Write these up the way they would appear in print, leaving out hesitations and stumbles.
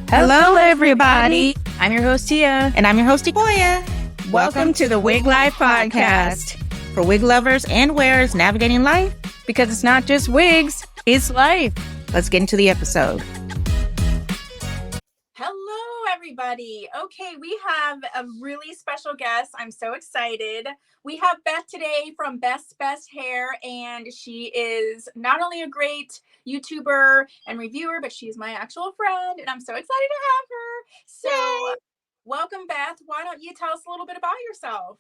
Hello, everybody. I'm your host, Tia. And I'm your host, Koya. Welcome to the Wig Life podcast. For wig lovers and wearers navigating life. Because it's not just wigs, it's life. Let's get into the episode. Hello, everybody. Okay, we have a really special guest. I'm so excited. We have Beth today from Best Hair, and she is not only a great YouTuber and reviewer, but she's my actual friend, and I'm so excited to have her. So, Yay. Welcome, Beth. Why don't you tell us a little bit about yourself?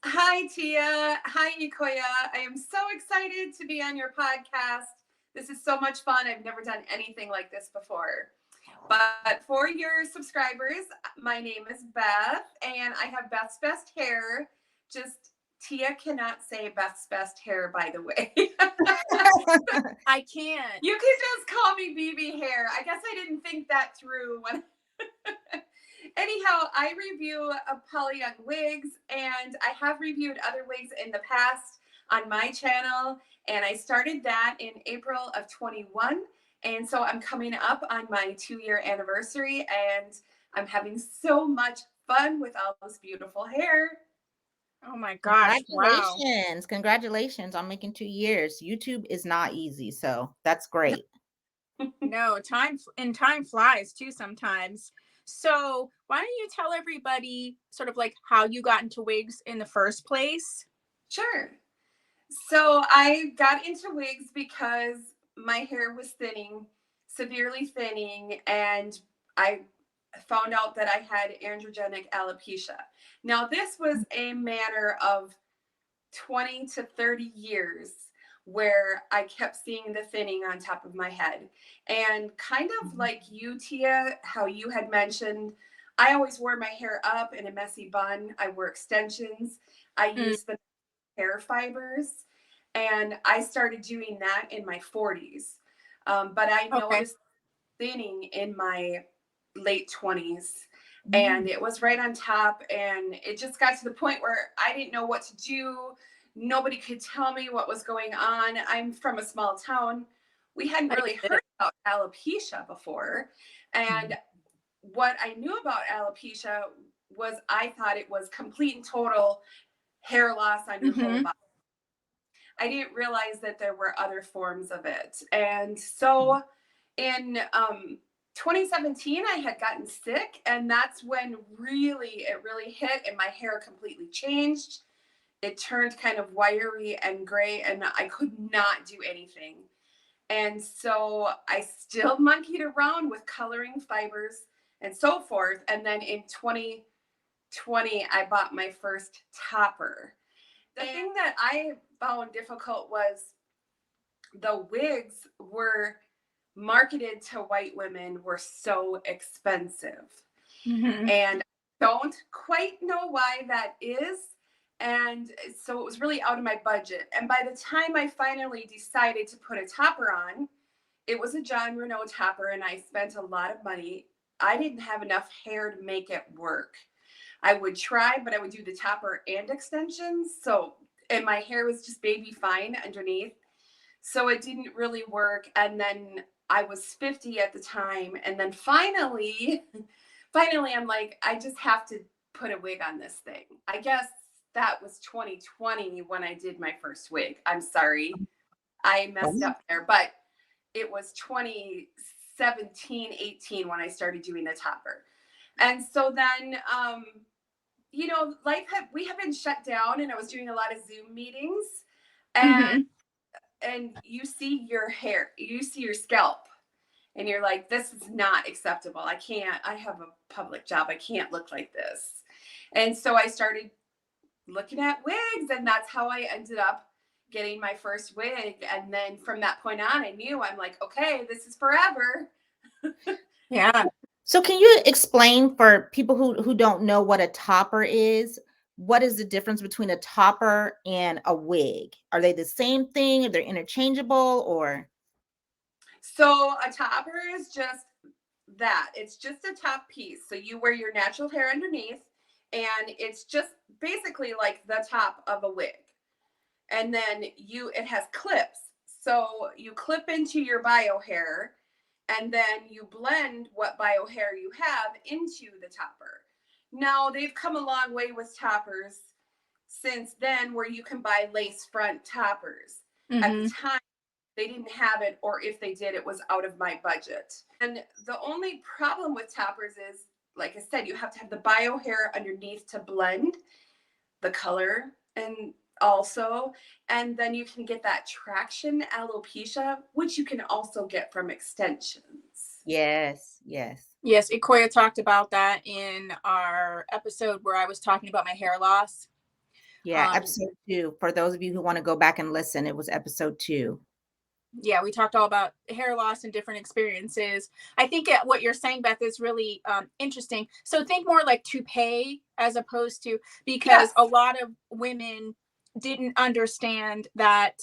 Hi, Tia. Hi, Koya. I am so excited to be on your podcast. This is so much fun. I've never done anything like this before. But for your subscribers, my name is Beth, and I have Beth's Best Hair. Just Tia cannot say Beth's Best Hair, by the way. I can't. You can just call me BB Hair. I guess I didn't think that through when. Anyhow, I review poly on wigs, and I have reviewed other wigs in the past on my channel, and I started that in April of 21. And so I'm coming up on my 2-year anniversary, and I'm having so much fun with all this beautiful hair. Oh my gosh. Congratulations. Wow. Congratulations on making 2 years. YouTube is not easy, so that's great. No, time flies too sometimes. So why don't you tell everybody sort of like how you got into wigs in the first place? Sure. So I got into wigs because my hair was thinning, severely thinning, and I found out that I had androgenic alopecia. Now, this was a matter of 20 to 30 years where I kept seeing the thinning on top of my head. And kind of like you, Tia, how you had mentioned, I always wore my hair up in a messy bun. I wore extensions. I used the hair fibers. And I started doing that in my 40s. But I noticed thinning in my late 20s. And it was right on top. And it just got to the point where I didn't know what to do. Nobody could tell me what was going on. I'm from a small town. We hadn't really heard about alopecia before. And what I knew about alopecia was I thought it was complete and total hair loss on your whole body. I didn't realize that there were other forms of it. And so in 2017, I had gotten sick, and that's when it really hit, and my hair completely changed. It turned kind of wiry and gray, and I could not do anything. And so I still monkeyed around with coloring fibers and so forth. And then in 2020, I bought my first topper. The thing that I found difficult was the wigs were marketed to white women were so expensive. And I don't quite know why that is. And so it was really out of my budget. And by the time I finally decided to put a topper on, it was a John Renault topper, and I spent a lot of money. I didn't have enough hair to make it work. I would try, but I would do the topper and extensions. And my hair was just baby fine underneath. So it didn't really work. And then I was 50 at the time. And then finally, I'm like, I just have to put a wig on this thing. I guess that was 2020 when I did my first wig. I'm sorry. I messed up there. But it was 2017, 18 when I started doing the topper. And so then, we have been shut down, and I was doing a lot of Zoom meetings, and you see your hair, you see your scalp, and you're like, this is not acceptable. I have a public job. I can't look like this. And so I started looking at wigs, and that's how I ended up getting my first wig. And then from that point on, I'm like, okay, this is forever. Yeah. So can you explain for people who don't know what a topper is? What is the difference between a topper and a wig? Are they the same thing? Are they interchangeable, or? So a topper is just that. It's just a top piece. So you wear your natural hair underneath, and it's just basically like the top of a wig. And then it has clips. So you clip into your bio hair and then you blend what bio hair you have into the topper. Now they've come a long way with toppers since then, where you can buy lace front toppers. At the time, they didn't have it, or if they did, it was out of my budget. And the only problem with toppers is, like I said, you have to have the bio hair underneath to blend the color and then you can get that traction alopecia, which you can also get from extensions. Yes, yes. Yes, Ikoya talked about that in our episode where I was talking about my hair loss. Yeah, episode 2. For those of you who want to go back and listen, it was episode 2. Yeah, we talked all about hair loss and different experiences. I think what you're saying, Beth, is really interesting. So think more like toupee as opposed to, because a lot of women didn't understand that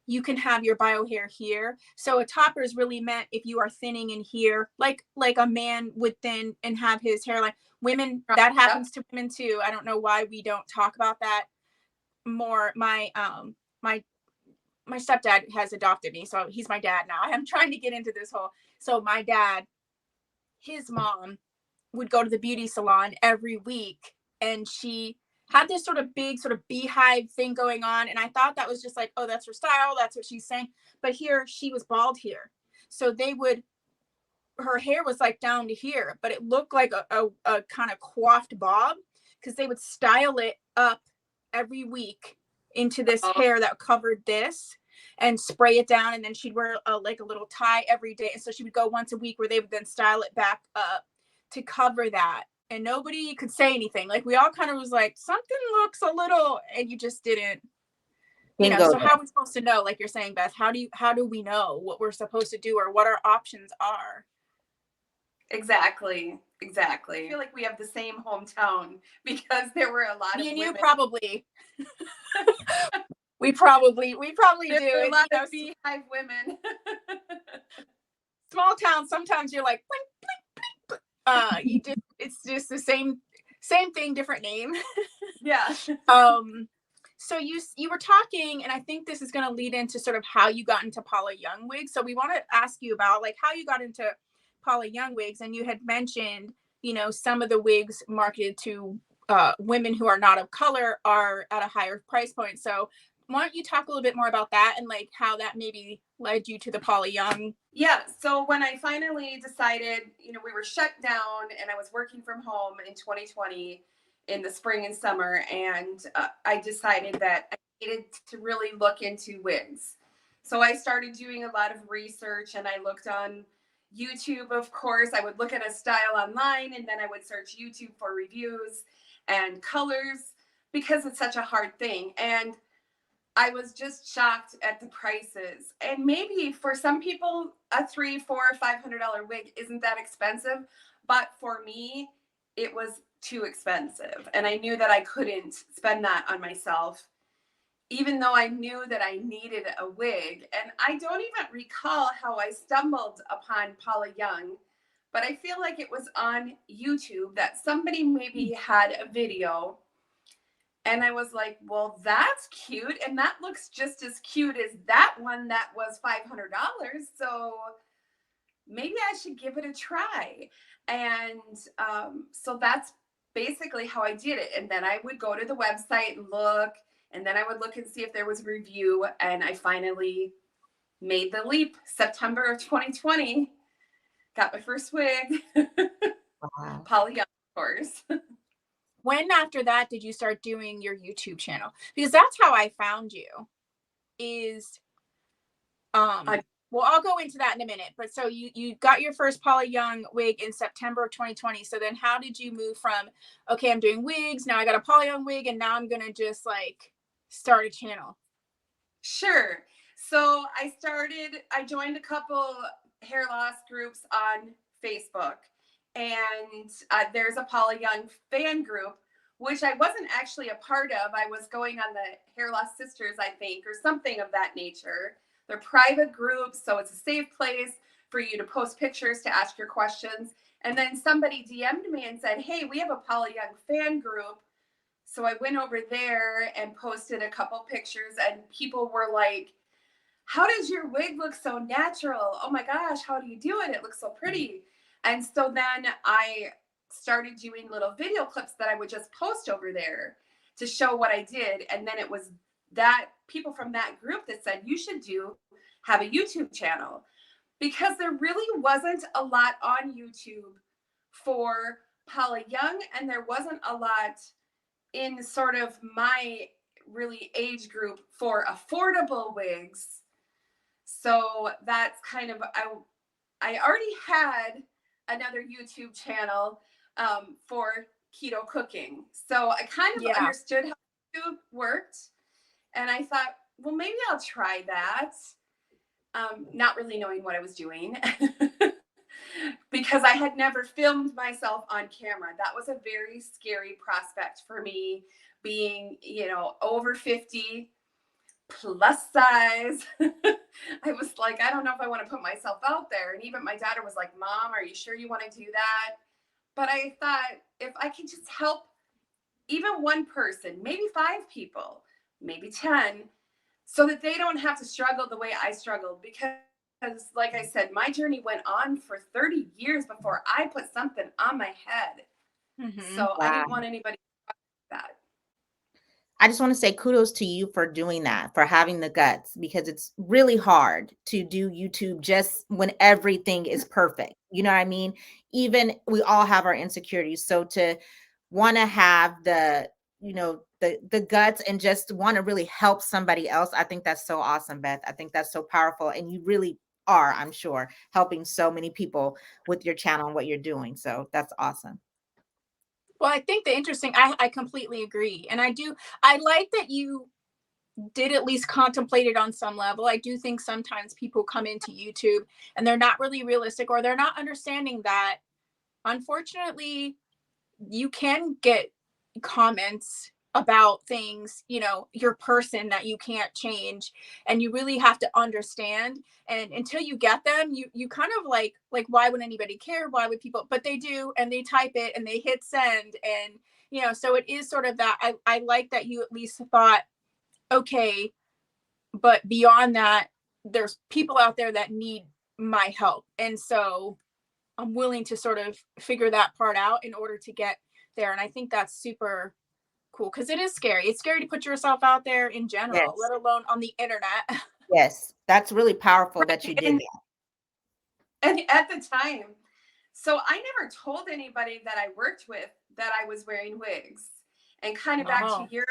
you can have your bio hair here. So a topper is really meant if you are thinning in here, like a man would thin and have his hairline. Women, that happens to women too. I don't know why we don't talk about that more. My stepdad has adopted me, so he's my dad now. I'm trying to get into this whole. So my dad, his mom would go to the beauty salon every week, and she had this sort of big sort of beehive thing going on, and I thought that was just like, oh, that's her style, that's what she's saying. But here she was bald here, so her hair was like down to here, but it looked like a kind of coiffed bob, because they would style it up every week into this hair that covered this and spray it down, and then she'd wear like a little tie every day, and so she would go once a week where they would then style it back up to cover that, and nobody could say anything. Like we all kind of was like, something looks a little, and you just didn't, so how are we supposed to know? Like you're saying, Beth, how do we know what we're supposed to do or what our options are? Exactly. I feel like we have the same hometown because there were a lot of women. You probably. we probably There do. were a lot of beehive women. Small town, sometimes you're like, blink, blink, blink. It's just the same thing, different name. Yeah. So you were talking, and I think this is going to lead into sort of how you got into Paula Young wigs. So we want to ask you about like how you got into Paula Young wigs, and you had mentioned, some of the wigs marketed to women who are not of color are at a higher price point. So why don't you talk a little bit more about that and like how that maybe led you to the Paula Young? Yeah. So when I finally decided, we were shut down and I was working from home in 2020 in the spring and summer, and I decided that I needed to really look into wigs. So I started doing a lot of research, and I looked on YouTube, of course. I would look at a style online, and then I would search YouTube for reviews and colors, because it's such a hard thing. And I was just shocked at the prices. And maybe for some people, a $300, $400, $500 wig isn't that expensive. But for me, it was too expensive. And I knew that I couldn't spend that on myself, even though I knew that I needed a wig. And I don't even recall how I stumbled upon Paula Young, but I feel like it was on YouTube that somebody maybe had a video. And I was like, well, that's cute. And that looks just as cute as that one that was $500. So maybe I should give it a try. And so that's basically how I did it. And then I would go to the website and look, and then I would look and see if there was a review. And I finally made the leap. September of 2020, got my first wig. Wow. Paula Young, of course. When after that did you start doing your YouTube channel? Because that's how I found you. Well, I'll go into that in a minute. But so you got your first Paula Young wig in September of 2020. So then how did you move from, okay, I'm doing wigs, now I got a Paula Young wig, and now I'm going to just like start a channel? Sure. So I joined a couple hair loss groups on Facebook. And there's a Paula Young fan group, which I wasn't actually a part of. I was going on the Hair Loss Sisters, I think, or something of that nature. They're private groups, so it's a safe place for you to post pictures, to ask your questions. And then somebody DM'd me and said, hey, we have a Paula Young fan group. So I went over there and posted a couple pictures, and people were like, how does your wig look so natural? Oh my gosh, how do you do it? It looks so pretty. And so then I started doing little video clips that I would just post over there to show what I did. And then it was that people from that group that said, you should have a YouTube channel, because there really wasn't a lot on YouTube for Paula Young, and there wasn't a lot in sort of my really age group for affordable wigs. So that's kind of, I already had another YouTube channel for keto cooking. So I kind of Yeah. understood how YouTube worked. And I thought, well, maybe I'll try that. Not really knowing what I was doing. Because I had never filmed myself on camera. That was a very scary prospect for me, being, over 50, plus size. I was like, I don't know if I want to put myself out there. And even my daughter was like, Mom, are you sure you want to do that? But I thought, if I could just help even one person, maybe 5 people, maybe 10, so that they don't have to struggle the way I struggled. Because, like I said, my journey went on for 30 years before I put something on my head. Mm-hmm. So I Wow. didn't want anybody to do that. I just want to say kudos to you for doing that, for having the guts, because it's really hard to do YouTube just when everything is perfect. You know what I mean? Even we all have our insecurities. So to want to have the guts and just want to really help somebody else, I think that's so awesome, Beth. I think that's so powerful. And you really are, I'm sure, helping so many people with your channel and what you're doing. So that's awesome. Well, I think I completely agree. And I like that you did at least contemplate it on some level. I do think sometimes people come into YouTube and they're not really realistic, or they're not understanding that, unfortunately, you can get comments about things, your person, that you can't change, and you really have to understand. And until you get them, you kind of like, why would anybody care? Why would people? But they do, and they type it and they hit send. And so it is sort of that. I like that you at least thought, okay, but beyond that, there's people out there that need my help, and so I'm willing to sort of figure that part out in order to get there. And I think that's super cool, because it is scary. It's scary to put yourself out there in general, Yes. let alone on the internet. Yes. That's really powerful that you did And, that. and at the time, so I never told anybody that I worked with that I was wearing wigs. And kind of back to Oh, your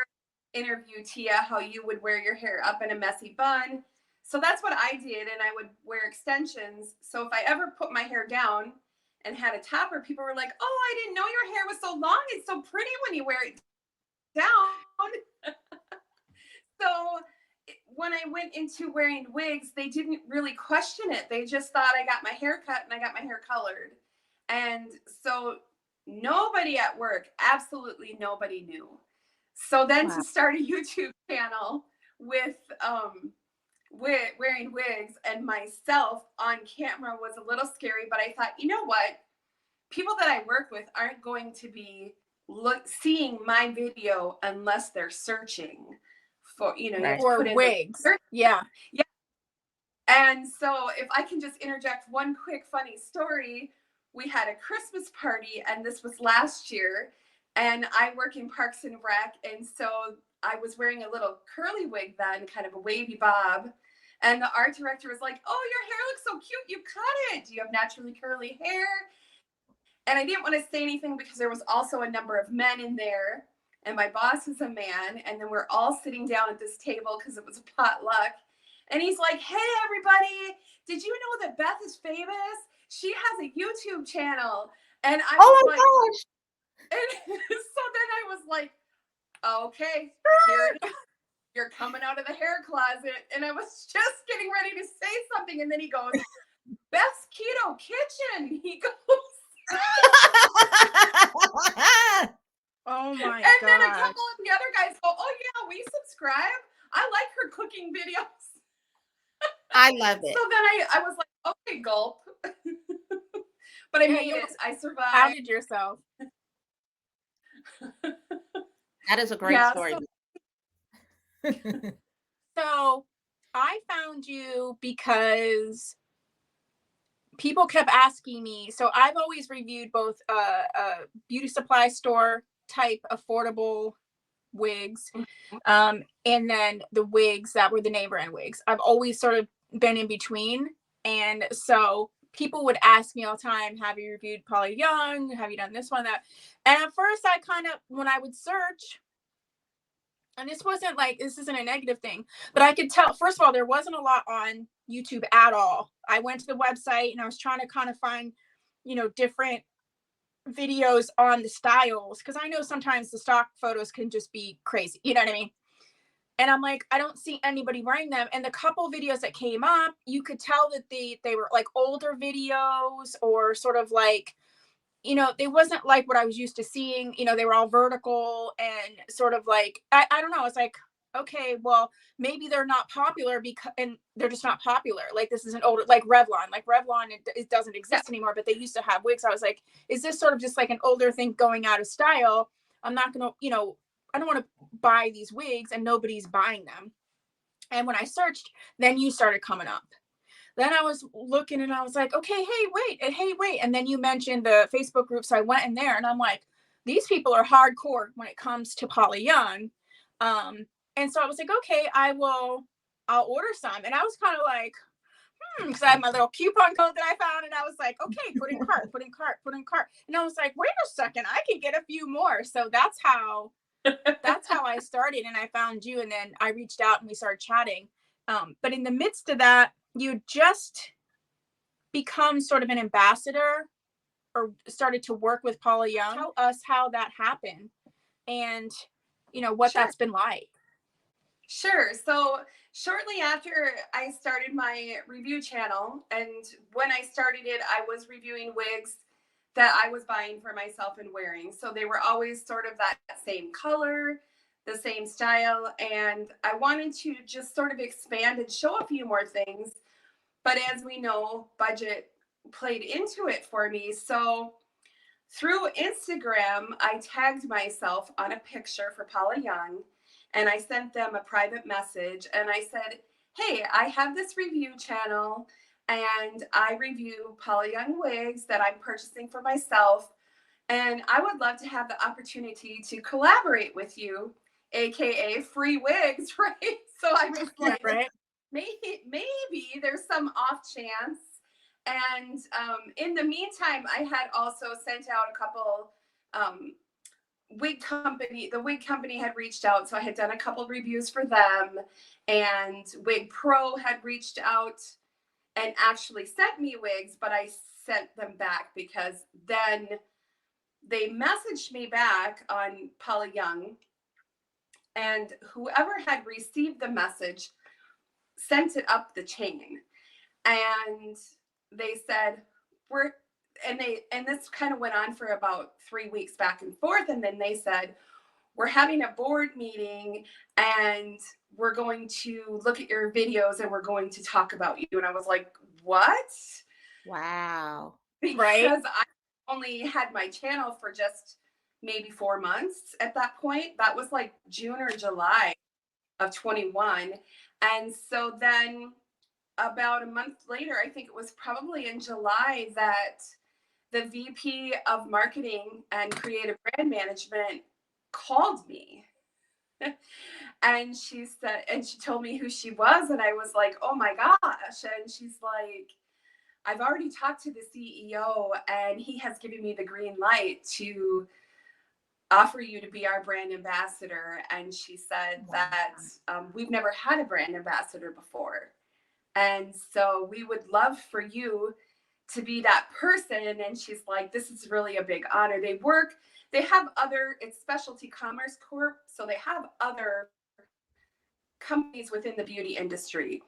interview, Tia, how you would wear your hair up in a messy bun. So that's what I did. And I would wear extensions. So if I ever put my hair down and had a topper, people were like, oh, I didn't know your hair was so long. It's so pretty when you wear it down. So when I went into wearing wigs, they didn't really question it. They just thought I got my hair cut and I got my hair colored. And so nobody at work, absolutely nobody knew. So then Wow. to start a YouTube channel with wearing wigs and myself on camera was a little scary, but I thought, you know what? People that I work with aren't going to be seeing my video unless they're searching for, you have Right. to or put in the wigs. search. Yeah. Yeah. And so if I can just interject one quick funny story, we had a Christmas party, and this was last year, and I work in Parks and Rec, and so I was wearing a little curly wig then, kind of a wavy bob. And the art director was like, oh, your hair looks so cute. You cut it. Do you have naturally curly hair? And I didn't want to say anything because there was also a number of men in there, and my boss is a man. And then we're all sitting down at this table because it was a potluck. And he's like, hey, everybody, did you know that Beth is famous? She has a YouTube channel. And I was Oh like, my gosh. and so then I was like, okay, here it is. You're coming out of the hair closet. And I was just getting ready to say something. And then he goes, Beth's Keto Kitchen. He goes, Oh my and then a gosh. couple of the other guys go, oh, yeah, we subscribe. I like her cooking videos. I love So it. then I was like, okay, gulp. But I Yeah, made you it. I survived. outed yourself. That is a great Yeah. story. So So I found you because people kept asking me. So I've always reviewed both a beauty supply store type affordable wigs, and then the wigs that were the name brand wigs. I've always sort of been in between. And so people would ask me all the time, have you reviewed Polly Young? Have you done this one, that? And at first I kind of, when I would search, and this wasn't like, this isn't a negative thing, but I could tell, first of all, there wasn't a lot on YouTube at all. I went to the website and I was trying to kind of find, different videos on the styles, because I know sometimes the stock photos can just be crazy. You know what I mean? And I'm like, I don't see anybody wearing them. And the couple videos that came up, you could tell that they were like older videos, or sort of like, they wasn't like what I was used to seeing. They were all vertical and sort of like, I don't know. It's like, okay, well, maybe they're not popular because, and they're just not popular. Like, this is an older, like Revlon, it doesn't exist anymore, but they used to have wigs. I was like, is this sort of just like an older thing going out of style? I'm not going to, I don't want to buy these wigs and nobody's buying them. And when I searched, then you started coming up. Then I was looking and I was like, okay, hey, wait. And then you mentioned the Facebook group. So I went in there and I'm like, these people are hardcore when it comes to Polly Young. And so I was like, okay, I'll order some. And I was kind of like, because I had my little coupon code that I found, and I was like, okay, put in cart. And I was like, wait a second, I can get a few more. So that's how I started, and I found you, and then I reached out and we started chatting. But in the midst of that, you just become sort of an ambassador, or started to work with Polly Young. Tell us how that happened, and what Sure. that's been like. Sure. So shortly after I started my review channel, and when I started it, I was reviewing wigs that I was buying for myself and wearing. So they were always sort of that same color, the same style. And I wanted to just sort of expand and show a few more things. But as we know, budget played into it for me. So through Instagram, I tagged myself on a picture for Polly Young, and I sent them a private message and I said, hey, I have this review channel and I review Polly Young wigs that I'm purchasing for myself. And I would love to have the opportunity to collaborate with you, AKA free wigs, right? So I was like, right. maybe there's some off chance. And in the meantime, I had also sent out a couple the wig company had reached out. So I had done a couple reviews for them, and Wig Pro had reached out and actually sent me wigs, but I sent them back because then they messaged me back on Polly Young, and whoever had received the message sent it up the chain. And they said, and this kind of went on for about 3 weeks back and forth. And then they said, we're having a board meeting and we're going to look at your videos and we're going to talk about you. And I was like, what? Wow. Because Right. I only had my channel for just maybe 4 months at that point. That was like June or July of 21. And so then about a month later, I think it was probably in July, that the VP of marketing and creative brand management called me. And she told me who she was. And I was like, oh my gosh. And she's like, I've already talked to the CEO and he has given me the green light to offer you to be our brand ambassador. And she said that we've never had a brand ambassador before. And so we would love for you to be that person. And she's like, this is really a big honor. It's Specialty Commerce Corp. So they have other companies within the beauty industry.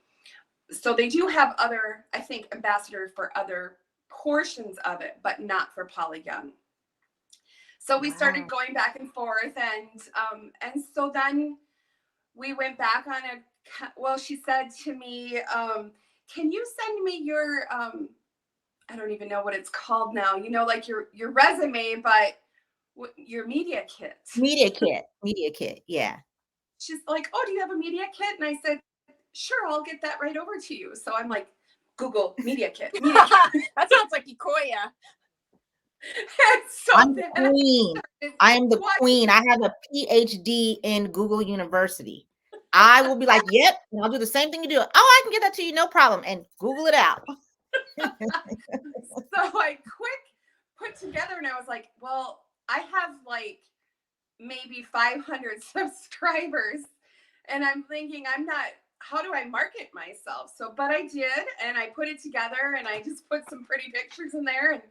So they do have other, I think, ambassadors for other portions of it, but not for Polly Young. So we started going back and forth. And so then we went back on she said to me, can you send me your, I don't even know what it's called now, like your resume, but your media kit. Media kit. Yeah. She's like, oh, do you have a media kit? And I said, sure, I'll get that right over to you. So I'm like, Google Media Kit. Media Kit. That sounds like Ikoya. So I'm the queen. I am the what? queen. I have a PhD in Google University. I will be like, yep, and I'll do the same thing you do. Oh, I can get that to you, no problem. And Google it out. So I quick put together and I was like, well, I have like maybe 500 subscribers. And I'm thinking, how do I market myself? So, but I did, and I put it together and I just put some pretty pictures in there. And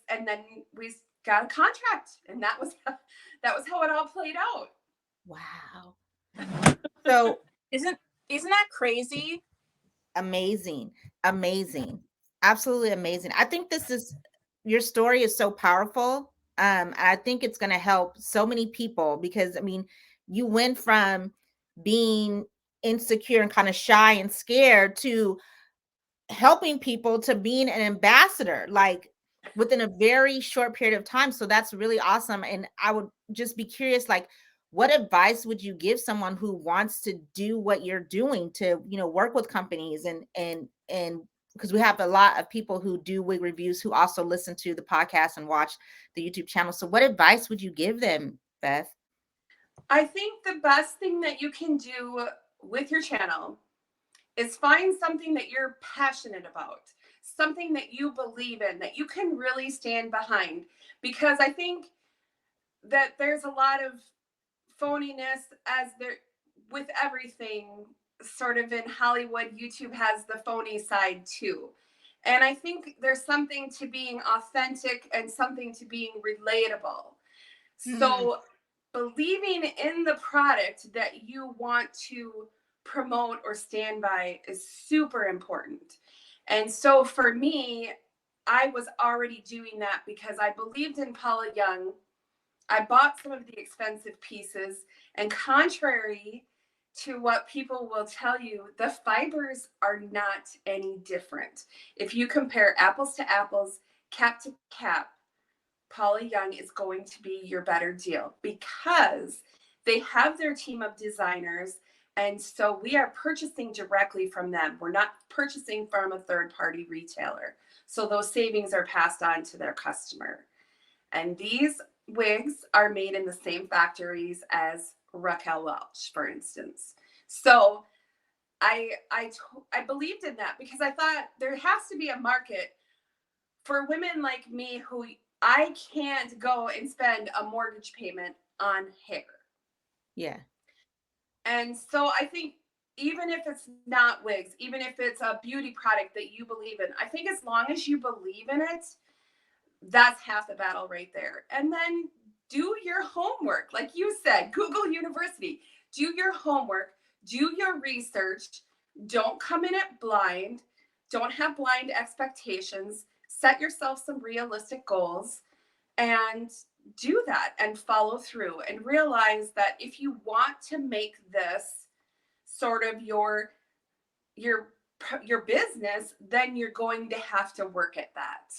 and then we got a contract, and that was how it all played out. Wow. So Isn't that crazy? amazing. Absolutely amazing. I think your story is so powerful. And I think it's going to help so many people because, I mean, you went from being insecure and kind of shy and scared to helping people to being an ambassador, like within a very short period of time. So that's really awesome. And I would just be curious, like, what advice would you give someone who wants to do what you're doing to, work with companies and because we have a lot of people who do wig reviews who also listen to the podcast and watch the YouTube channel. So what advice would you give them, Beth? I think the best thing that you can do with your channel is find something that you're passionate about, something that you believe in, that you can really stand behind. Because I think that there's a lot of phoniness as there with everything sort of in Hollywood. YouTube has the phony side too. And I think there's something to being authentic and something to being relatable. So believing in the product that you want to promote or stand by is super important. And so for me, I was already doing that because I believed in Paula Young. I bought some of the expensive pieces, and contrary to what people will tell you, the fibers are not any different. If you compare apples to apples, cap to cap, Paula Young is going to be your better deal because they have their team of designers. And so we are purchasing directly from them. We're not purchasing from a third-party retailer. So those savings are passed on to their customer. And these wigs are made in the same factories as Raquel Welch, for instance. So I believed in that because I thought there has to be a market for women like me who I can't go and spend a mortgage payment on hair. Yeah. And so I think even if it's not wigs, even if it's a beauty product that you believe in, I think as long as you believe in it, that's half the battle right there. And then do your homework. Like you said, Google University, do your homework, do your research. Don't come in it blind. Don't have blind expectations. Set yourself some realistic goals and do that and follow through and realize that if you want to make this sort of your business, then you're going to have to work at that.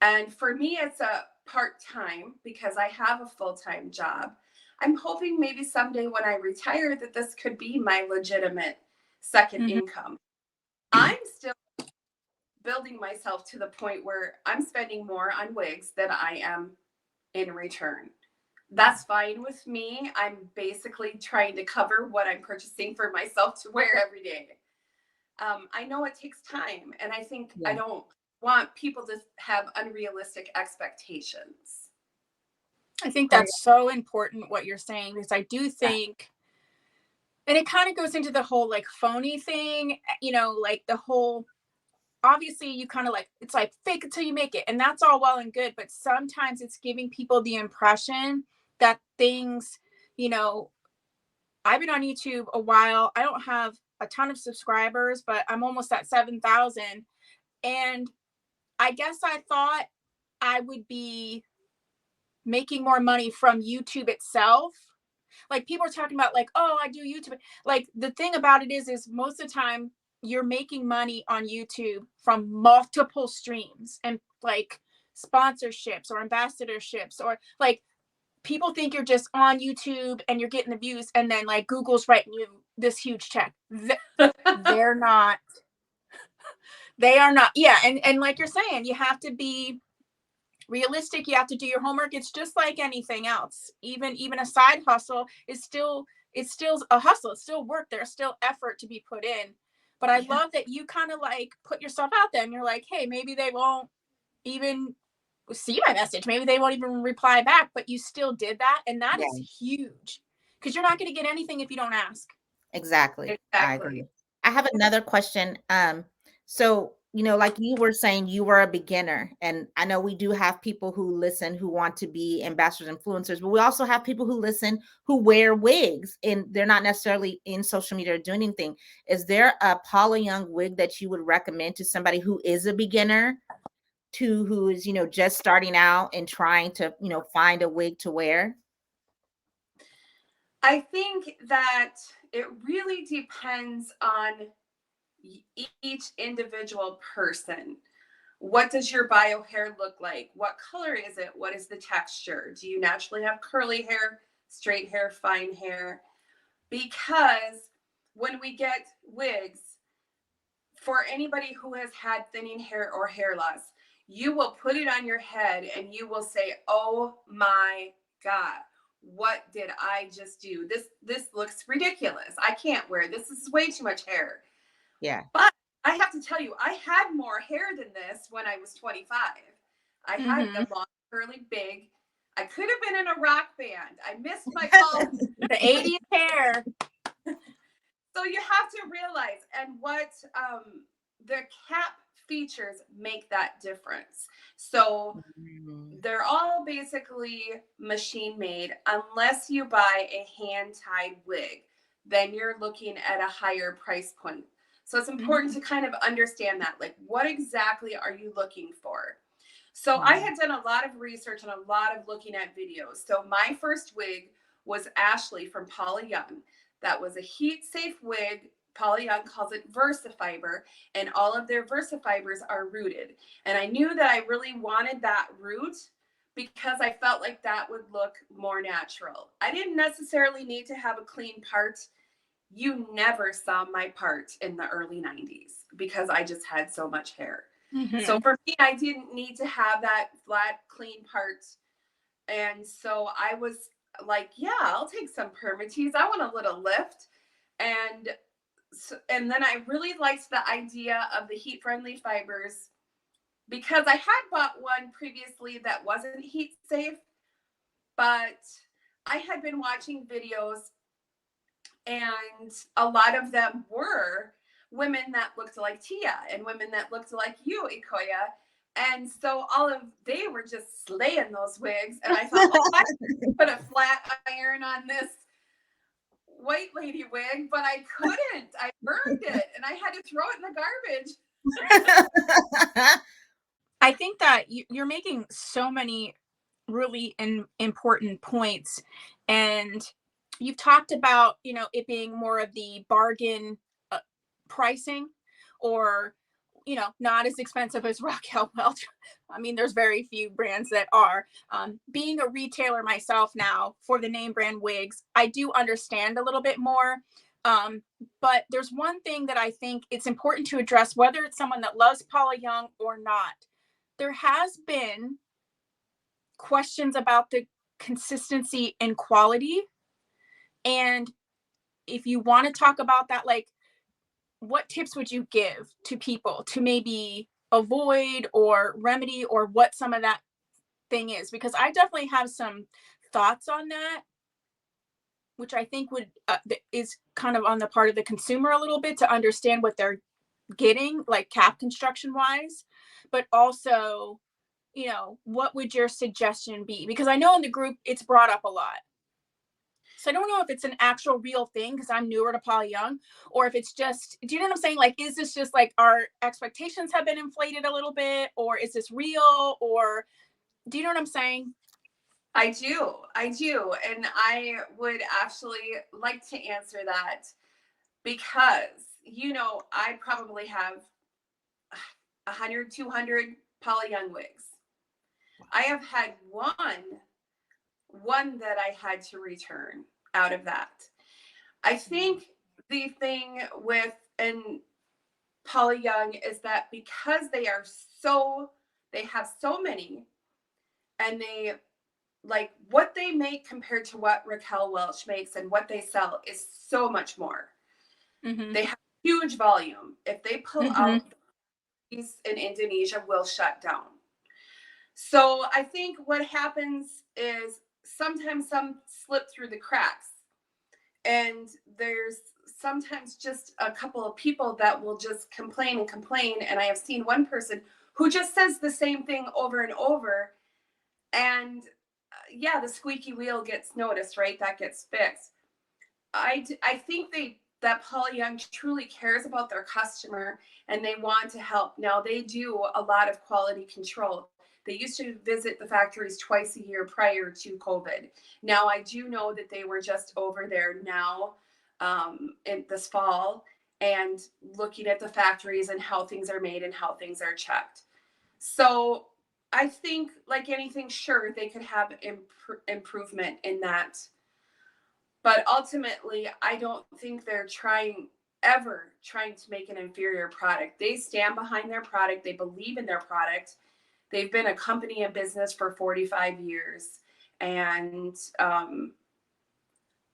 And for me, it's a part-time because I have a full-time job. I'm hoping maybe someday when I retire that this could be my legitimate second income. I'm still building myself to the point where I'm spending more on wigs than I am in return. That's fine with me. I'm basically trying to cover what I'm purchasing for myself to wear every day. I know it takes time, and I think I don't want people to have unrealistic expectations. I think that's so important what you're saying, because I do think, and it kind of goes into the whole like phony thing, like the whole, obviously you kind of like, it's like fake it till you make it. And that's all well and good. But sometimes it's giving people the impression that things, I've been on YouTube a while. I don't have a ton of subscribers, but I'm almost at 7,000. And I guess I thought I would be making more money from YouTube itself. Like people are talking about like, oh, I do YouTube. Like the thing about it is most of the time you're making money on YouTube from multiple streams and like sponsorships or ambassadorships, or like people think you're just on YouTube and you're getting the views and then like Google's writing you this huge check. They're not. They are not. Yeah, and like you're saying, you have to be realistic. You have to do your homework. It's just like anything else. Even a side hustle is still, it's still a hustle. It's still work. There's still effort to be put in. But I love that you kind of like put yourself out there and you're like, hey, maybe they won't even see my message. Maybe they won't even reply back, but you still did that. And that Yeah, is huge because you're not going to get anything if you don't ask. exactly. I agree. Exactly. I have another question. So, like you were saying, you were a beginner, and I know we do have people who listen who want to be ambassadors, influencers, but we also have people who listen who wear wigs and they're not necessarily in social media or doing anything. Is there a Paula Young wig that you would recommend to somebody who is a beginner, to who is, just starting out and trying to, find a wig to wear? I think that it really depends on each individual person. What does your bio hair look like? What color is it? What is the texture? Do you naturally have curly hair, straight hair, fine hair? Because when we get wigs, for anybody who has had thinning hair or hair loss, you will put it on your head and you will say, "Oh my God, what did I just do? This looks ridiculous. I can't wear this. This is way too much hair." Yeah. But I have to tell you, I had more hair than this when I was 25. I had Mm-hmm. the long, curly, big. I could have been in a rock band. I missed my call. The 80s hair. So you have to realize, and what the cap features make that difference. So Mm. they're all basically machine made unless you buy a hand tied wig. Then you're looking at a higher price point. So it's important to kind of understand that. Like, what exactly are you looking for? So I had done a lot of research and a lot of looking at videos. So my first wig was Ashley from Paula Young. That was a heat safe wig. Paula Young calls it VersaFiber, and all of their VersaFibers are rooted. And I knew that I really wanted that root because I felt like that would look more natural. I didn't necessarily need to have a clean part. You never saw my part in the early 90s because I just had so much hair. So Mm-hmm. for me, I didn't need to have that flat, clean part. And so I was like, yeah, I'll take some permatease. I want a little lift. And and then I really liked the idea of the heat friendly fibers because I had bought one previously that wasn't heat safe, but I had been watching videos and a lot of them were women that looked like Tia and women that looked like you, Ikoya. And so they were just slaying those wigs. And I thought, oh, I should put a flat iron on this white lady wig, but I couldn't. I burned it and I had to throw it in the garbage. I think that you're making so many really important points, and you've talked about it being more of the bargain uh, pricing, or not as expensive as Raquel Welch. I mean, there's very few brands that are. Being a retailer myself now for the name brand wigs, I do understand a little bit more. But there's one thing that I think it's important to address, whether it's someone that loves Paula Young or not. There has been questions about the consistency and quality. And if you want to talk about that, like, what tips would you give to people to maybe avoid or remedy, or what some of that thing is? Because I definitely have some thoughts on that, which I think would is kind of on the part of the consumer a little bit to understand what they're getting, like cap construction wise, but also what would your suggestion be? Because I know in the group it's brought up a lot. So I don't know if it's an actual real thing because I'm newer to Paula Young, or if it's just, do you know what I'm saying? Like, is this just like our expectations have been inflated a little bit, or is this real, or do you know what I'm saying? I do. I do. And I would actually like to answer that because, I probably have 100, 200 Paula Young wigs. I have had one that I had to return out of that. I think the thing with and Polly Young is that because they have so many, and they like what they make compared to what Raquel Welch makes and what they sell is so much more. Mm-hmm. They have huge volume. If they pull out, these in Indonesia will shut down. So I think what happens is sometimes some slip through the cracks, and there's sometimes just a couple of people that will just complain and complain. And I have seen one person who just says the same thing over and over. And yeah, the squeaky wheel gets noticed, right? That gets fixed. I think that Paul Young truly cares about their customer and they want to help. Now, they do a lot of quality control. They used to visit the factories twice a year prior to COVID. Now, I do know that they were just over there now in this fall and looking at the factories and how things are made and how things are checked. So I think, like anything, sure, they could have improvement in that. But ultimately, I don't think they're ever trying to make an inferior product. They stand behind their product. They believe in their product. They've been a company in business for 45 years. And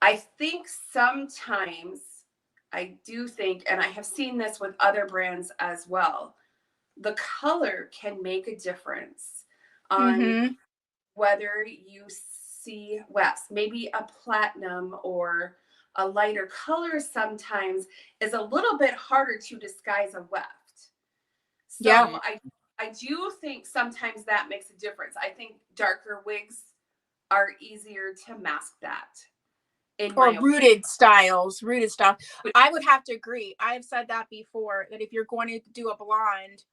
I think sometimes, I do think, and I have seen this with other brands as well, the color can make a difference on whether you see wefts. Maybe a platinum or a lighter color sometimes is a little bit harder to disguise a weft. So Yeah. I do think sometimes that makes a difference. I think darker wigs are easier to mask that. Or rooted style. I would have to agree. I've said that before, that if you're going to do a blonde,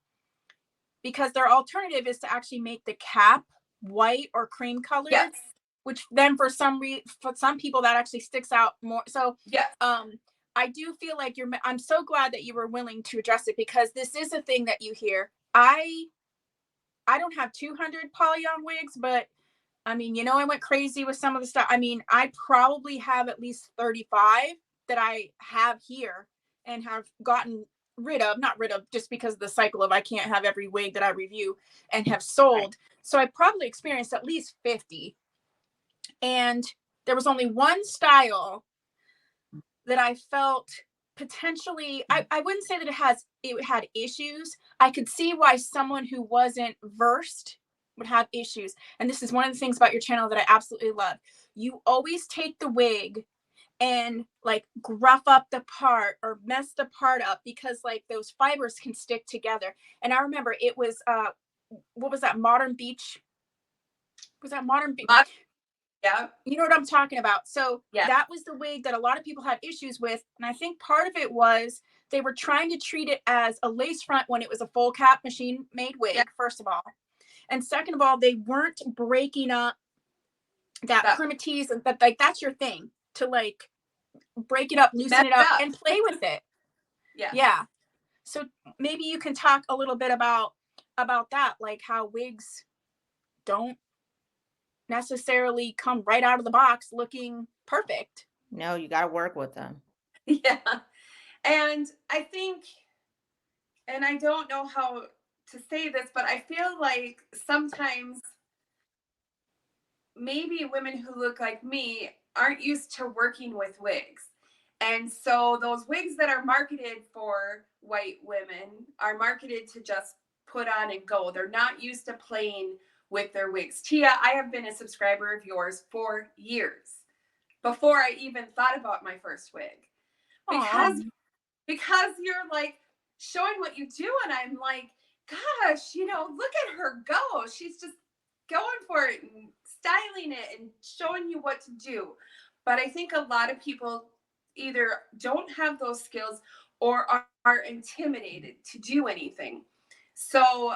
because their alternative is to actually make the cap white or cream colored, yes, which then for some people that actually sticks out more. So yes, I do feel like I'm so glad that you were willing to address it, because this is a thing that you hear. I don't have 200 Polly Young wigs, but I mean, I went crazy with some of the stuff. I mean, I probably have at least 35 that I have here and have gotten not rid of just because of the cycle of I can't have every wig that I review, and have sold. Right. So I probably experienced at least 50. And there was only one style that I felt potentially, I wouldn't say that it had issues. I could see why someone who wasn't versed would have issues. And this is one of the things about your channel that I absolutely love. You always take the wig and like gruff up the part or mess the part up, because like those fibers can stick together. And I remember it was what was that, Modern Beach? Was that Modern Beach? Yeah. You know what I'm talking about. So yeah, that was the wig that a lot of people had issues with. And I think part of it was they were trying to treat it as a lace front when it was a full cap machine made wig, yeah, first of all. And second of all, they weren't breaking up that primitive, and that, like, that's your thing, to like break it up, loosen it up, and play with it. Yeah. So maybe you can talk a little bit about that, like how wigs don't necessarily come right out of the box looking perfect. No, you got to work with them. Yeah. And I think, and I don't know how to say this, but I feel like sometimes maybe women who look like me aren't used to working with wigs. And so those wigs that are marketed for white women are marketed to just put on and go. They're not used to playing with their wigs. Tia, I have been a subscriber of yours for years before I even thought about my first wig. Because you're like showing what you do, and I'm like, gosh, look at her go. She's just going for it and styling it and showing you what to do. But I think a lot of people either don't have those skills or are intimidated to do anything. So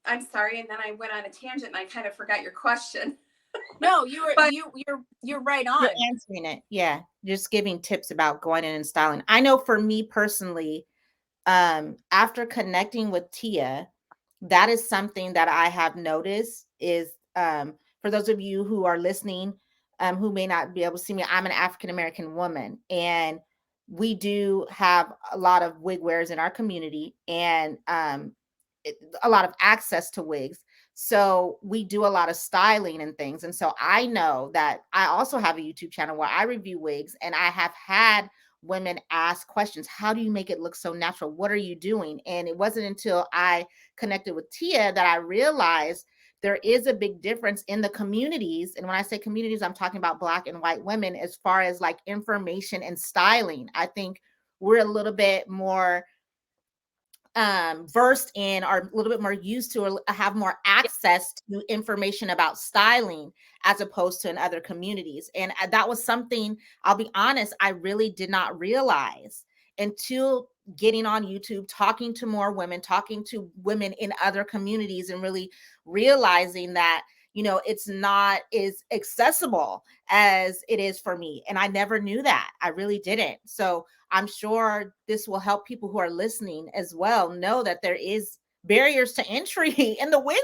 I'm sorry, and then I went on a tangent and I kind of forgot your question. No, you're right on. You're answering it. Yeah. Just giving tips about going in and styling. I know for me personally, after connecting with Tia, that is something that I have noticed is, for those of you who are listening, who may not be able to see me, I'm an African-American woman. And we do have a lot of wig wearers in our community, and a lot of access to wigs. So we do a lot of styling and things. And so I know that I also have a YouTube channel where I review wigs, and I have had women ask questions. How do you make it look so natural? What are you doing? And it wasn't until I connected with Tia that I realized there is a big difference in the communities. And when I say communities, I'm talking about Black and white women as far as like information and styling. I think we're a little bit more versed in, or a little bit more used to, or have more access to information about styling as opposed to in other communities. And that was something, I'll be honest, I really did not realize until getting on YouTube, talking to more women, talking to women in other communities, and really realizing that, you know, it's not as accessible as it is for me. And I never knew that. I really didn't. So I'm sure this will help people who are listening as well know that there is barriers to entry in the wig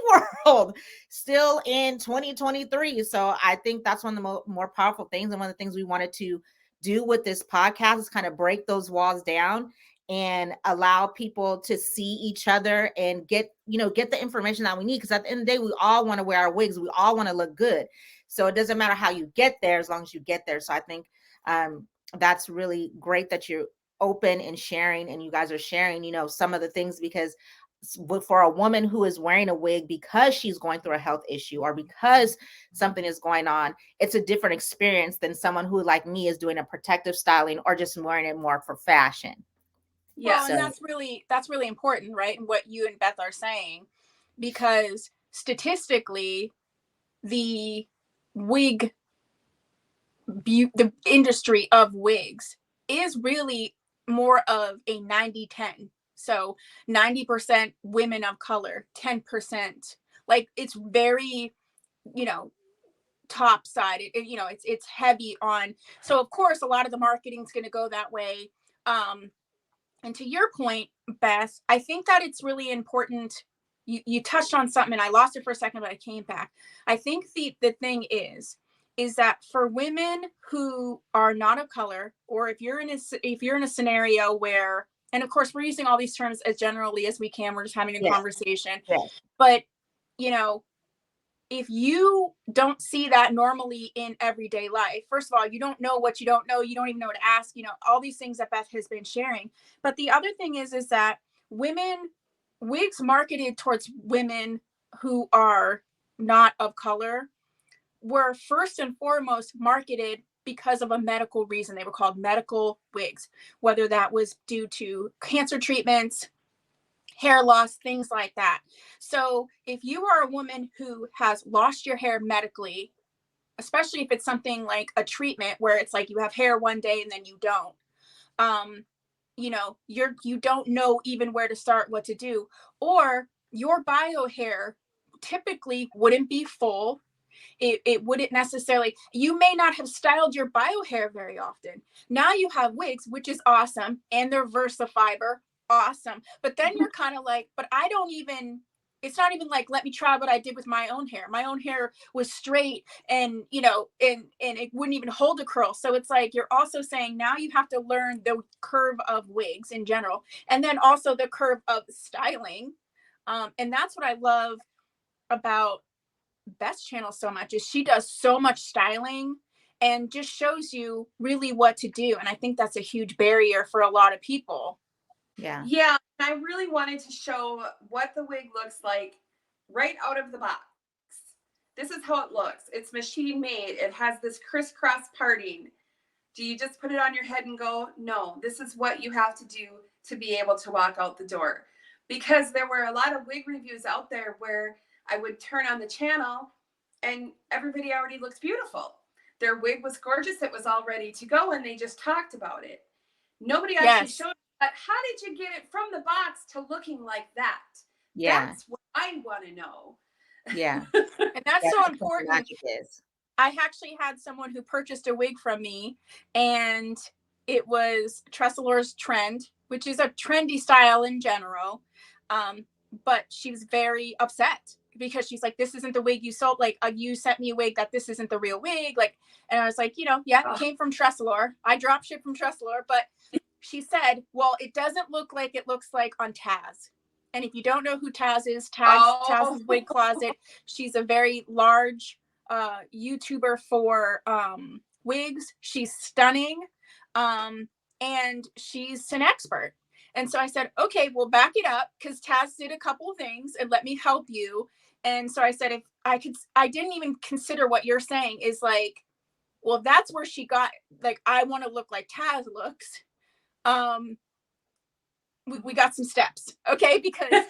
world still in 2023. So I think that's one of the more powerful things, and one of the things we wanted to do with this podcast is kind of break those walls down and allow people to see each other and get the information that we need. Because at the end of the day, we all want to wear our wigs. We all want to look good. So it doesn't matter how you get there, as long as you get there. So I think that's really great that you're open and sharing, and you guys are sharing, some of the things, because for a woman who is wearing a wig because she's going through a health issue or because something is going on, it's a different experience than someone who, like me, is doing a protective styling or just wearing it more for fashion. Well, and that's really important, right? And what you and Beth are saying, because statistically, the wig, the industry of wigs is really more of a 90-10. So 90% women of color, 10%. Like, it's very, top side. It's heavy on. So of course, a lot of the marketing is going to go that way. And to your point, Beth, I think that it's really important. You touched on something, and I lost it for a second, but I came back. I think the thing is that for women who are not of color, or if you're in a scenario where, and of course we're using all these terms as generally as we can, we're just having a conversation. Yes. But if you don't see that normally in everyday life, first of all, you don't know what you don't know. You don't even know what to ask, all these things that Beth has been sharing. But the other thing is that wigs marketed towards women who are not of color were first and foremost marketed because of a medical reason. They were called medical wigs, whether that was due to cancer treatments, hair loss, things like that. So if you are a woman who has lost your hair medically, especially if it's something like a treatment where it's like you have hair one day and then you don't, you don't know even where to start, what to do, or your bio hair typically wouldn't be full. It wouldn't necessarily, you may not have styled your bio hair very often. Now you have wigs, which is awesome, and they're Versafiber, awesome. But then you're kind of like, but it's not even like, let me try what I did with my own hair. My own hair was straight, and and it wouldn't even hold a curl. So it's like, you're also saying now you have to learn the curve of wigs in general, and then also the curve of styling. And that's what I love about Beth's channel so much, is she does so much styling and just shows you really what to do. And I think that's a huge barrier for a lot of people. Yeah. I really wanted to show what the wig looks like right out of the box. This is how it looks. It's machine made. It has this crisscross parting. Do you just put it on your head and go? No, this is what you have to do to be able to walk out the door. Because there were a lot of wig reviews out there where I would turn on the channel and everybody already looks beautiful. Their wig was gorgeous. It was all ready to go, and they just talked about it. Nobody actually showed, but how did you get it from the box to looking like that? Yeah. That's what I want to know. Yeah. And that's so important. I actually had someone who purchased a wig from me, and it was Tresselor's Trend, which is a trendy style in general. but she was very upset because she's like, this isn't the wig you sold. Like, you sent me a wig that this isn't the real wig. Like, and I was like, yeah, it came from Tressalor. I drop ship from Tressalor. But she said, well, it doesn't look like it looks like on Taz. And if you don't know who Taz is, Taz's Wig Closet, she's a very large YouTuber for wigs. She's stunning. And she's an expert. And so I said, okay, well, back it up, because Taz did a couple of things and let me help you. And so I said, if I could, I didn't even consider what you're saying is like, well, that's where she got, like, I want to look like Taz looks. We got some steps, okay? Because,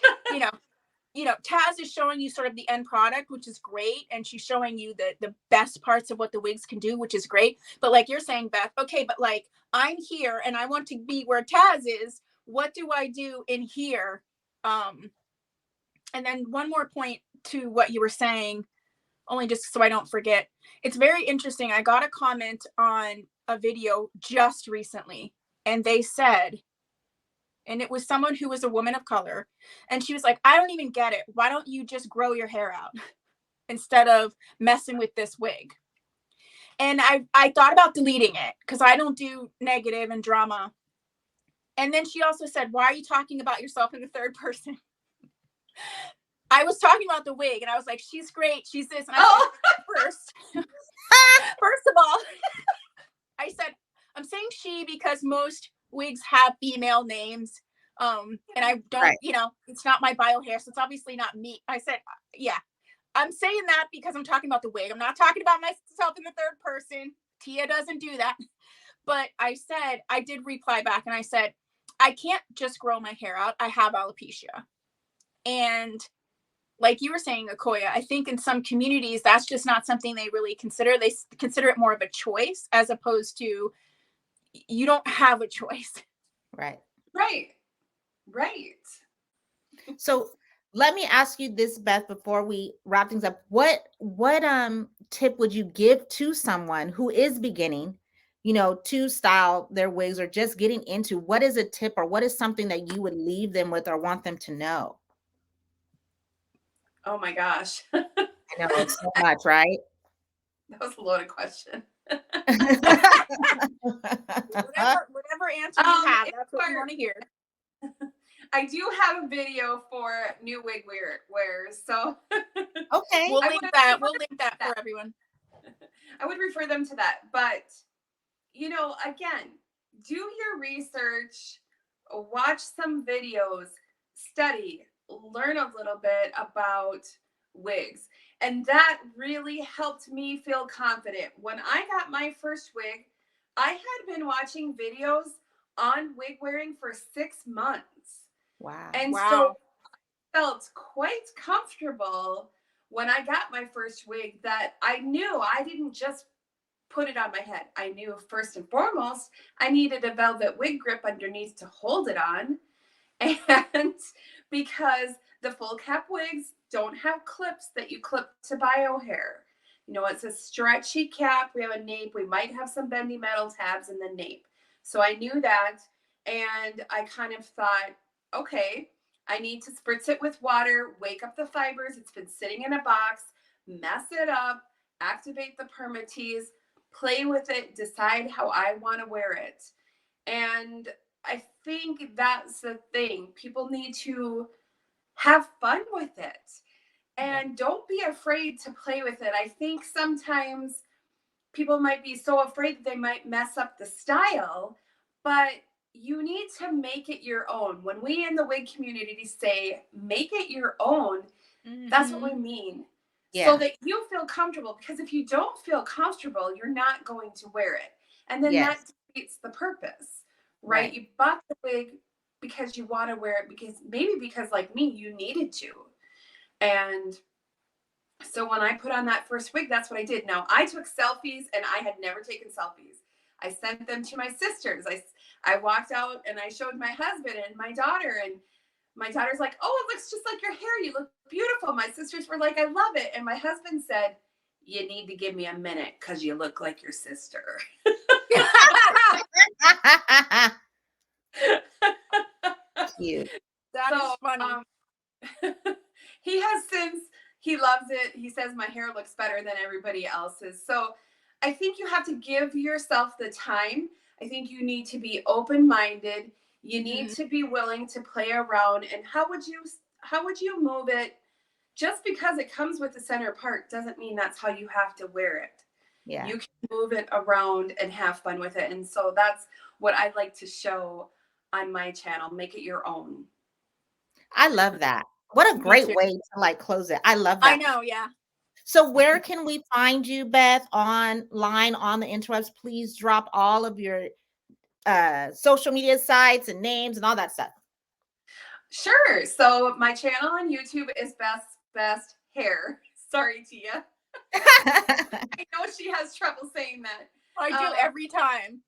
Taz is showing you sort of the end product, which is great. And she's showing you the best parts of what the wigs can do, which is great. But like you're saying, Beth, okay, but like, I'm here and I want to be where Taz is. What do I do in here? And then one more point to what you were saying, only just so I don't forget. It's very interesting. I got a comment on a video just recently, and they said, and it was someone who was a woman of color, and she was like, I don't even get it. Why don't you just grow your hair out instead of messing with this wig? And I thought about deleting it because I don't do negative and drama. And then she also said, why are you talking about yourself in the third person? I was talking about the wig, and I was like, she's great, she's this. And I said, first of all, I said, I'm saying she because most wigs have female names. And I don't, it's not my bio hair, so it's obviously not me. I said, yeah, I'm saying that because I'm talking about the wig. I'm not talking about myself in the third person. Tia doesn't do that. But I said, I did reply back, and I said, I can't just grow my hair out. I have alopecia. And like you were saying, Akoya, I think in some communities, that's just not something they really consider. They consider it more of a choice as opposed to you don't have a choice. Right. So let me ask you this, Beth, before we wrap things up. What tip would you give to someone who is beginning, to style their wigs or just getting into? What is a tip, or what is something that you would leave them with or want them to know? Oh my gosh. I know it's so much, right? That was a loaded question. whatever answer you have, that's what we want to hear. I do have a video for new wig wearers, so okay, we'll link that for everyone. I would refer them to that, but again, do your research, watch some videos, study, learn a little bit about wigs. And that really helped me feel confident. When I got my first wig, I had been watching videos on wig wearing for 6 months. Wow. And so I felt quite comfortable when I got my first wig that I knew I didn't just put it on my head. I knew first and foremost, I needed a velvet wig grip underneath to hold it on. And because the full cap wigs don't have clips that you clip to bio hair. It's a stretchy cap. We have a nape. We might have some bendy metal tabs in the nape. So I knew that. And I kind of thought, okay, I need to spritz it with water, wake up the fibers. It's been sitting in a box, mess it up, activate the permatease, play with it, decide how I want to wear it. And I think that's the thing. People need to have fun with it and don't be afraid to play with it. I think sometimes people might be so afraid that they might mess up the style, but you need to make it your own. When we in the wig community say, make it your own, that's what we mean. Yeah. So that you feel comfortable, because if you don't feel comfortable, you're not going to wear it. And then that defeats the purpose, right? You bought the wig because you want to wear it, because like me, you needed to. And so when I put on that first wig, that's what I did. Now, I took selfies, and I had never taken selfies. I sent them to my sisters. I walked out and I showed my husband and my daughter, and my daughter's like, oh, it looks just like your hair. You look beautiful. My sisters were like, I love it. And my husband said, you need to give me a minute because you look like your sister. Cute. That is funny. He has since, he loves it. He says my hair looks better than everybody else's. So I think you have to give yourself the time. I think you need to be open-minded. You need Mhm. to be willing to play around. And how would you move it? Just because it comes with the center part doesn't mean that's how you have to wear it. Yeah. You can move it around and have fun with it. And so that's what I like to show on my channel. Make it your own. I love that. What a Me great too. way to like close it. I love I that. know, yeah. So where can we find you, Beth, online on the interwebs? Please drop all of your social media sites and names and all that stuff. Sure. So my channel on YouTube is Best Hair. Sorry, Tia. I know she has trouble saying that. I do every time.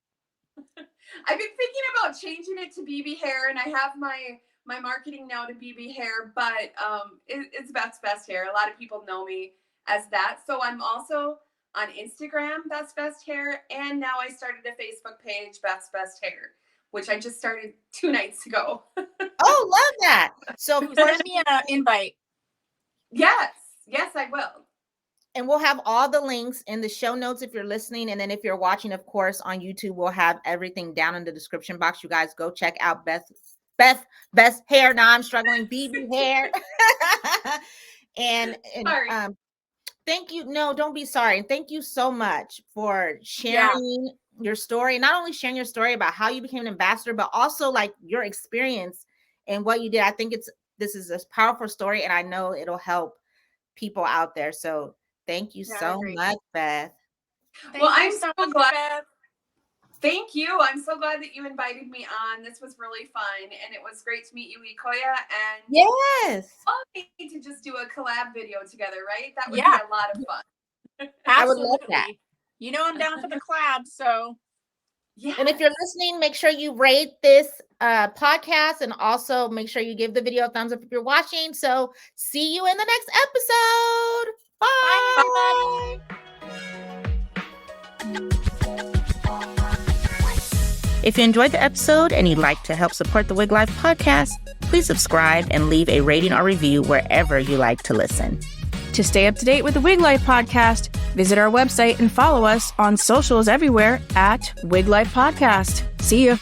I've been thinking about changing it to BB Hair, and I have my marketing now to BB Hair, but it's Best Hair. A lot of people know me as that. So I'm also on Instagram, Best Hair, and now I started a Facebook page, Best Hair, which I just started 2 nights ago. Oh, love that. So Ooh, send me an invite. Yes, I will. and we'll have all the links in the show notes if you're listening. And then if you're watching, of course, on YouTube, we'll have everything down in the description box. You guys go check out Best Hair. Now I'm struggling, BB Hair. and Sorry. Thank you. No, don't be sorry. And thank you so much for sharing your story. Not only sharing your story about how you became an ambassador, but also like your experience and what you did. I think this is a powerful story, and I know it'll help people out there. So thank you so much, Beth. Well, I'm so so much, glad. Beth. Thank you. I'm so glad that you invited me on. This was really fun, and it was great to meet you, Ikoya. And yes, we need to just do a collab video together, right? That would be a lot of fun. I would love that. You know I'm down for the collab, so yeah. And if you're listening, make sure you rate this podcast, and also make sure you give the video a thumbs up if you're watching. So see you in the next episode. Bye. bye. If you enjoyed the episode and you'd like to help support the Wig Life podcast, please subscribe and leave a rating or review wherever you like to listen. To stay up to date with the Wig Life podcast, visit our website and follow us on socials everywhere at Wig Life Podcast. See you.